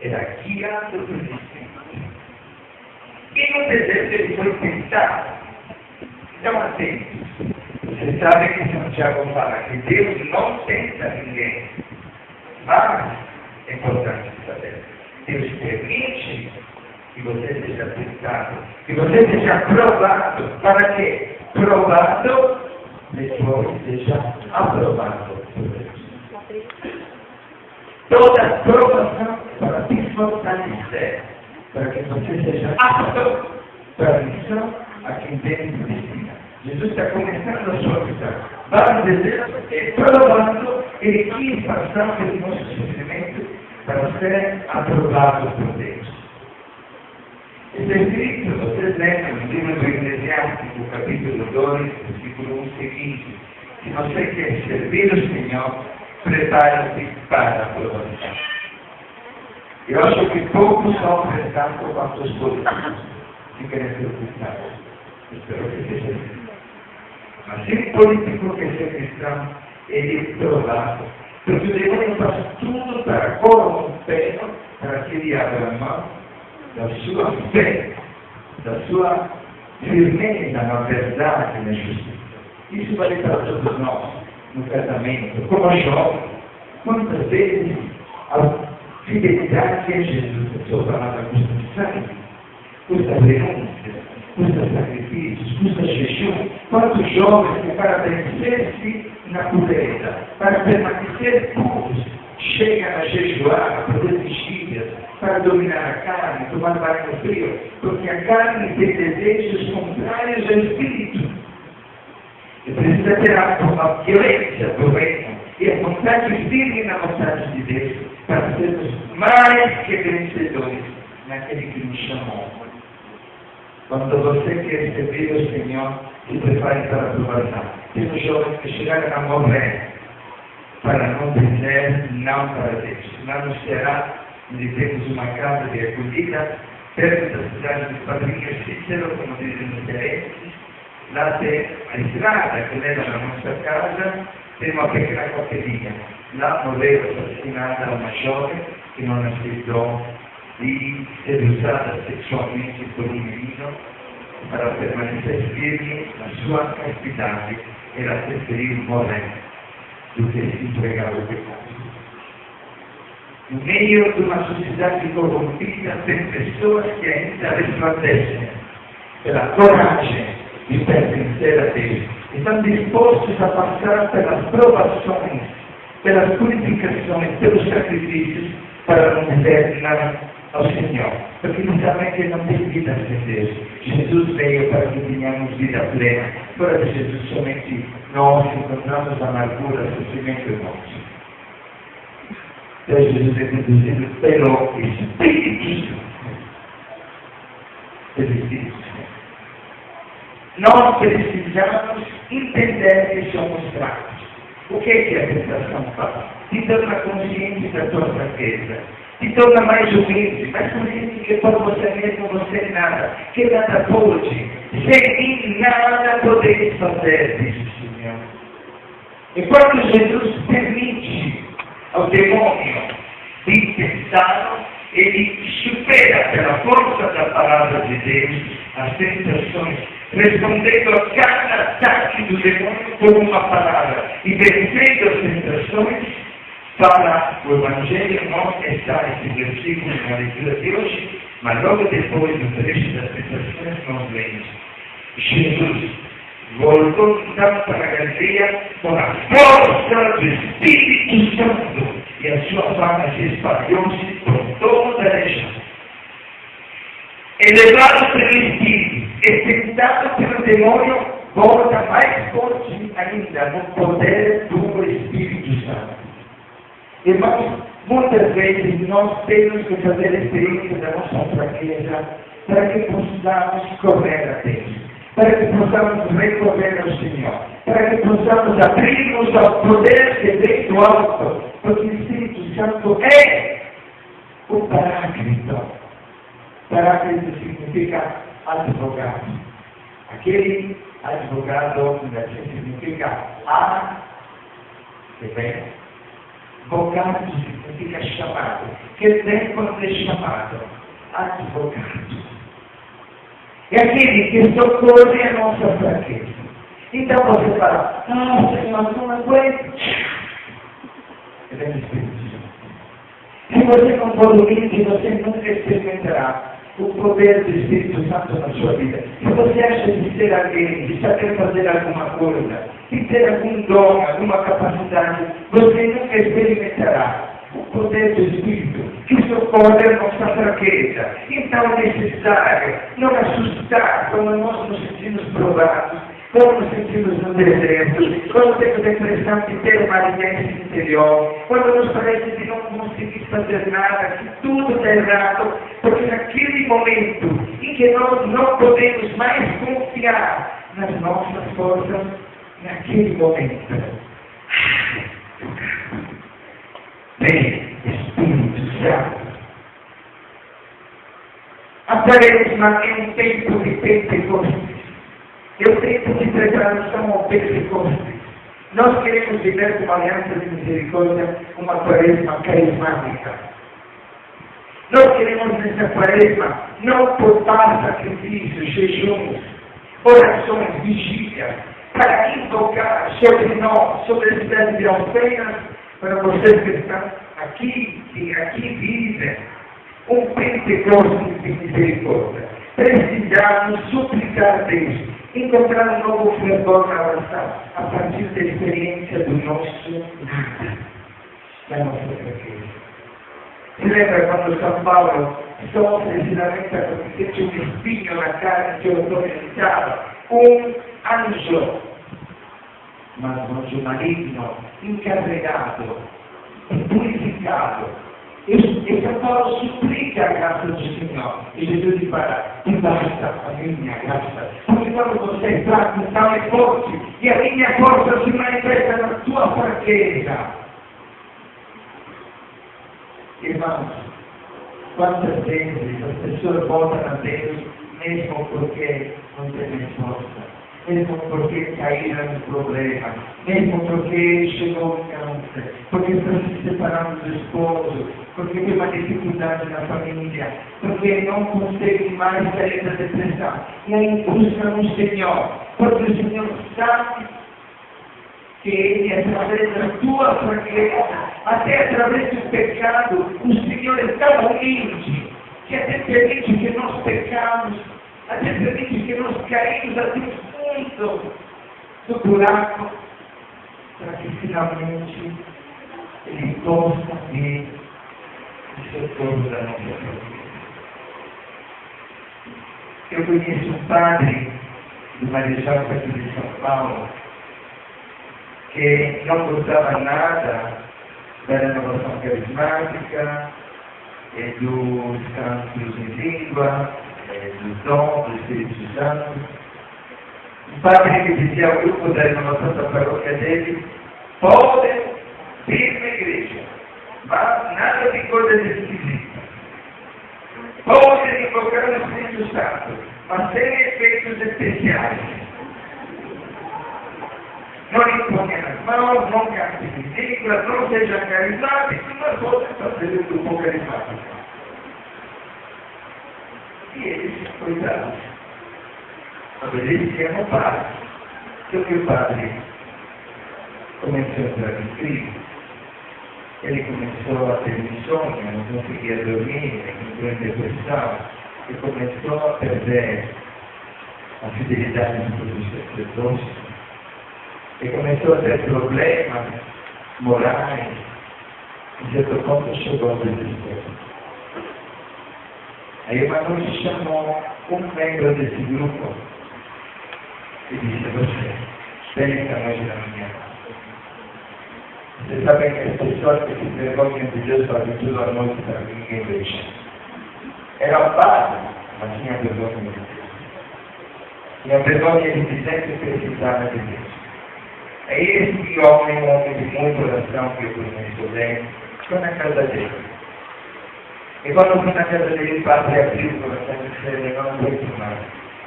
era guiado pelo Espírito. E no deserto ele foi tentado. Então, atentos. Você sabe que Santiago fala que Deus não tenta ninguém. Mas é importante saber. Deus permite que você seja tentado, que você seja provado. Para quê? Provado, depois seja aprovado por Deus. Toda provação para te fortalecer, para que você seja apto para a missão a quem Deus destina. Jesus está começando a sua missão. Vamos dizer, provando, ele quis passar pelo nosso sofrimento para ser aprovado por Deus. Esse escrito, vocês lembram no livro do Eclesiástico, capítulo 2, versículo 1 seguinte: se você quer servir o Senhor, prepare-se para a aprovação. Eu acho que poucos sofrem tanto quanto os políticos que querem ser cristãos. Espero que seja assim. Mas se o político quer ser cristão, ele é provado. Porque o demônio faz tudo para corromper, para que ele abra mão da sua fé, da sua firmeza na verdade e na justiça. Isso vale para todos nós, no casamento, como jovem. Quantas vezes a fidelidade a Jesus, a sua palavra, custa sangue, custa renúncia, custa sacrifícios, custa jejum. Quantos jovens que para vencer-se na pureza, para permanecer puros, chegam a jejuar, a fazer vigílias, para dominar a carne, tomar banho frio, porque a carne tem desejos contrários ao espírito. E precisa ter a violência do reino e a vontade firme na vontade de Deus, para sermos mais que vencedores naquele que nos chamou. Quando você quer servir o Senhor, se prepare para a aprovação. Temos jovens que chegaram a morrer para não dizer não para Deus. Lá no Ceará, onde temos uma casa de acolhida, perto da cidade de Padrinho Cícero, como dizem os cearenses. Lá tem a estrada que leva na nossa casa, tem uma pequena capelinha. Lá morreu assassinada uma jovem que não aceitou de ser usada sexualmente por um menino para permanecer firme na sua castidade. Ela preferiu morrer do que se entregar ao pecado. No meio de uma sociedade corrompida, tem pessoas que ainda resplandecem pela coragem de pertencer a Deus. Estão dispostos a passar pelas provações, pelas purificações, pelos sacrifícios, para não dizer não ao Senhor. Porque não sabem que não tem vida sem Deus. Jesus veio para que tenhamos vida plena. Fora de Jesus, somente nós encontramos amargura, sofrimento e morte. Então Jesus é conduzido pelo Espírito Santo. Nós precisamos entender que somos fracos. O que é a tentação faz? Te torna consciente da tua fraqueza. Te torna mais humilde, mais consciente que por você mesmo você é nada. Que nada pode. Sem mim nada podeis fazer, diz o Senhor. E quando Jesus permite ao demônio de tentar, ele supera pela força da palavra de Deus as tentações, respondendo a cada ataque do demônio com uma palavra e vencendo as tentações. Para o Evangelho não está esse versículo na leitura de hoje, mas logo depois, no trecho das tentações, nós lemos: Jesus voltou então para a Galileia com a força do Espírito Santo, e a sua fama se espalhou-se por toda a região. Elevado pelo Espírito e tentado pelo demônio, volta mais forte ainda no poder do Espírito Santo. Irmãos, muitas vezes nós temos que fazer a experiência da nossa fraqueza para que possamos correr a Deus, para que possamos recorrer ao Senhor, para que possamos abrir-nos ao poder que vem do alto, porque o Espírito Santo é o Paráclito. Paráclito significa advogado. Aquele advogado significa a que vem Vocado significa chamado. Quer dizer, quando é chamado, advogado. É aquele que socorre a nossa fraqueza. Então você fala, Senhor, não aguento. Ele é o Espírito Santo. Se você não for humilde, você nunca experimentará o poder do Espírito Santo na sua vida. Se você acha de ser alguém, de saber fazer alguma coisa, de ter algum dom, alguma capacidade, você nunca experimentará o poder do Espírito, que socorre a nossa fraqueza. Então é necessário não assustar quando nós nos sentimos provados, quando nos sentimos no deserto, quando temos a impressão de ter uma aliança interior, quando nos parece que não conseguimos fazer nada, que tudo está errado, porque naquele momento em que nós não podemos mais confiar nas nossas forças, naquele momento, vem Espírito Santo. A quaresma é um tempo de Pentecostes. É o tempo de preparação ao Pentecostes. Nós queremos viver como aliança de misericórdia uma quaresma carismática. Nós queremos nessa quaresma não poupar sacrifícios, jejuns, orações, vigílias, para invocar sobre nós, sobre a cidade de Alfenas, para vocês que estão aqui e aqui vivem, um Pentecostes de misericórdia. Precisamos suplicar a Deus, encontrar um novo fervor na oração, a partir da experiência do nosso nada, da nossa fraqueza. Se lembra quando São Paulo sofre finalmente porque tinha um espinho na carne que eu atormentava? Um anjo, mas um anjo maligno, encarregado, purificado. E São Paulo suplica a graça do Senhor. E Jesus diz para, e basta a minha graça. Porque quando você é fraco, então é forte. E a minha força se manifesta na tua fraqueza. Irmãos, quantas vezes as pessoas voltam a Deus, mesmo porque não têm força, mesmo porque caíram no problema, mesmo porque chegou o câncer, porque estão se separando do esposo, porque tem uma dificuldade na família, porque não conseguem mais sair da depressão. E aí buscam o Senhor, porque o Senhor sabe que Ele, através da tua fraqueza, até através do pecado, o Senhor é tão humilde, que até permite que nós pecamos, até permite que nós caímos até o fundo do buraco, para que finalmente Ele possa ver o socorro da nossa família. Eu conheço um padre do Marechal aqui de São Paulo, que não gostava nada da renovação carismática, dos cantos em língua, dos dons do Espírito Santo. Um padre que dizia ao grupo da renovação da paróquia dele: podem vir na igreja, mas nada de coisas esquisitas. Podem invocar o Espírito Santo, mas sem efeitos especiais. Não imponha as mãos, não cantem em língua, não seja carismático, mas podem fazer o grupo carismático. E eles, cuidados, obedeciam ao padre. Porque o padre começou a entrar em crise. Ele começou a ter insônia, não conseguia dormir, entrou em depressão, e começou a perder a fidelidade dos sacerdotes. E começou a ter problemas morais. Em certo ponto chegou ao desespero. Aí uma noite chamou um membro desse grupo e disse: você, vem esta noite na minha casa. Vocês sabem que as pessoas que se vergonham de Deus fazem tudo à noite para que ninguém veja. Era um padre, mas tinha vergonha de Deus. Tinha vergonha de dizer que precisava de Deus. Aí esse homem, um homem de muita oração que eu conheço bem, foi na casa dele. E quando fui na casa dele, o padre abriu o coração e disse: eu não aguento mais.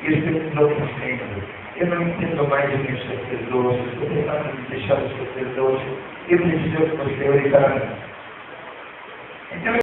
E o Espírito Santo sendo. eu não entendo mais o meu sacerdócio, estou tentando de deixar o sacerdócio, eu preciso que você ore para mim. Então,